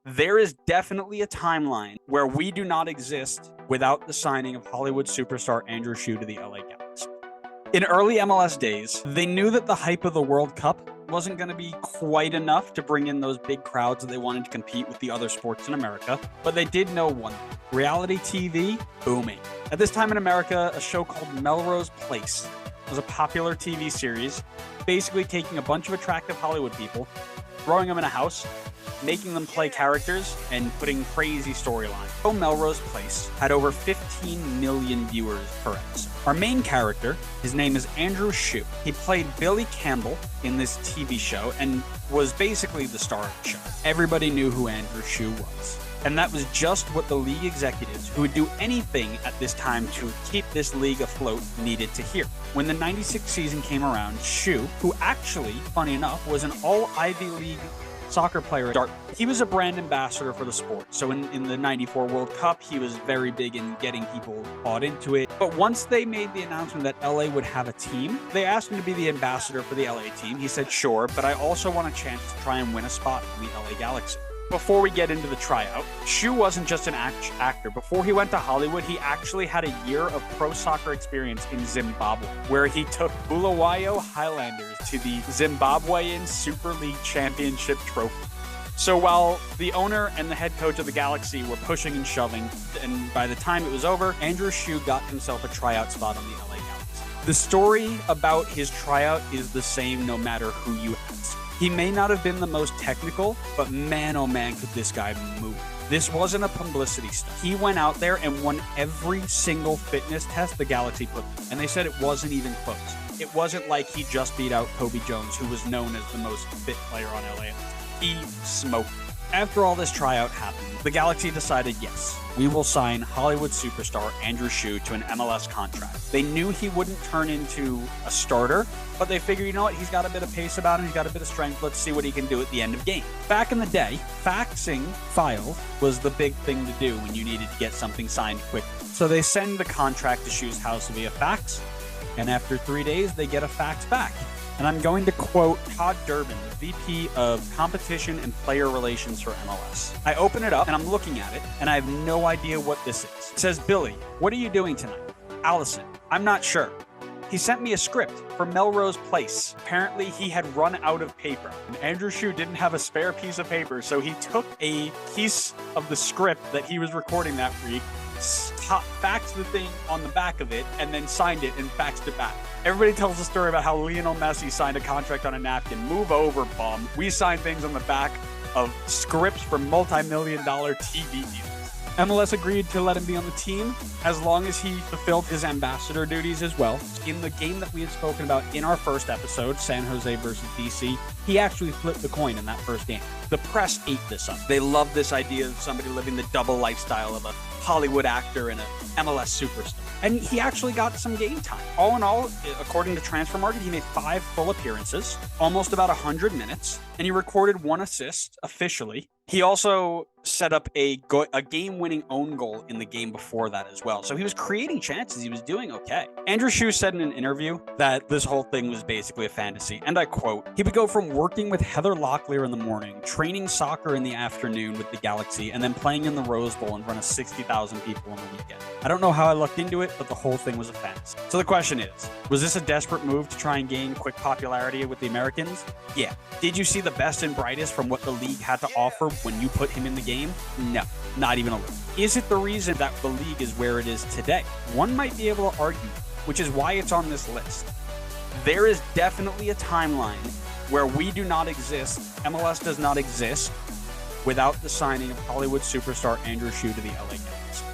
There is definitely a timeline where we do not exist without the signing of Hollywood superstar Andrew Shue to the LA Galaxy. In early MLS days, they knew that the hype of the World Cup wasn't going to be quite enough to bring in those big crowds that they wanted to compete with the other sports in America, but they did know one thing: reality TV booming. At this time in America, a show called Melrose Place was a popular TV series, basically taking a bunch of attractive Hollywood people, throwing them in a house, making them play characters, and putting crazy storylines. So Melrose Place had over 15 million viewers per episode. Our main character, his name is Andrew Shue. He played Billy Campbell in this TV show and was basically the star of the show. Everybody knew who Andrew Shue was. And that was just what the league executives, who would do anything at this time to keep this league afloat, needed to hear. When the 96 season came around, Shue, who actually, funny enough, was an all-Ivy League soccer player. He was a brand ambassador for the sport. So in the 94 World Cup, he was very big in getting people bought into it. But once they made the announcement that LA would have a team, they asked him to be the ambassador for the LA team. He said, sure, but I also want a chance to try and win a spot in the LA Galaxy. Before we get into the tryout, Shue wasn't just an actor. Before he went to Hollywood, he actually had a year of pro soccer experience in Zimbabwe, where he took Bulawayo Highlanders to the Zimbabwean Super League Championship trophy. So while the owner and the head coach of the Galaxy were pushing and shoving, and by the time it was over, Andrew Shue got himself a tryout spot on the LA Galaxy. The story about his tryout is the same no matter who you ask. He may not have been the most technical, but man, oh man, could this guy move. This wasn't a publicity stunt. He went out there and won every single fitness test the Galaxy put through, and they said it wasn't even close. It wasn't like he just beat out Kobe Jones, who was known as the most fit player on LA. He smoked. After all this tryout happened, the Galaxy decided, yes, we will sign Hollywood superstar Andrew Shue to an MLS contract. They knew he wouldn't turn into a starter, but they figured, you know what, he's got a bit of pace about him, he's got a bit of strength, let's see what he can do at the end of game. Back in the day, faxing files was the big thing to do when you needed to get something signed quickly. So they send the contract to Shue's house via fax, and after 3 days, they get a fax back. And I'm going to quote Todd Durbin, the VP of Competition and Player Relations for MLS. I open it up and I'm looking at it and I have no idea what this is. It says, Billy, what are you doing tonight? Allison, I'm not sure. He sent me a script for Melrose Place. Apparently he had run out of paper. And Andrew Shue didn't have a spare piece of paper, so he took a piece of the script that he was recording that week, faxed the thing on the back of it, and then signed it and faxed it back. Everybody tells the story about how Lionel Messi signed a contract on a napkin. Move over, bum. We sign things on the back of scripts for multi-million-dollar TV deals. MLS agreed to let him be on the team as long as he fulfilled his ambassador duties as well. In the game that we had spoken about in our first episode, San Jose versus DC, he actually flipped the coin in that first game. The press ate this up. They loved this idea of somebody living the double lifestyle of a Hollywood actor and an MLS superstar. And he actually got some game time. All in all, according to Transfer Market, he made 5 full appearances, almost about 100 minutes, and he recorded 1 assist officially. He also set up a game-winning own goal in the game before that as well. So he was creating chances. He was doing okay. Andrew Shue said in an interview that this whole thing was basically a fantasy. And I quote, he would go from working with Heather Locklear in the morning, training soccer in the afternoon with the Galaxy, and then playing in the Rose Bowl in front of 60,000 people on the weekend. I don't know how I lucked into it, but the whole thing was a fantasy. So the question is, was this a desperate move to try and gain quick popularity with the Americans? Yeah. Did you see the best and brightest from what the league had to offer when you put him in the game? No, not even a little. Is it the reason that the league is where it is today? One might be able to argue, which is why it's on this list. There is definitely a timeline where we do not exist, MLS does not exist, without the signing of Hollywood superstar Andrew Shue to the LA Galaxy.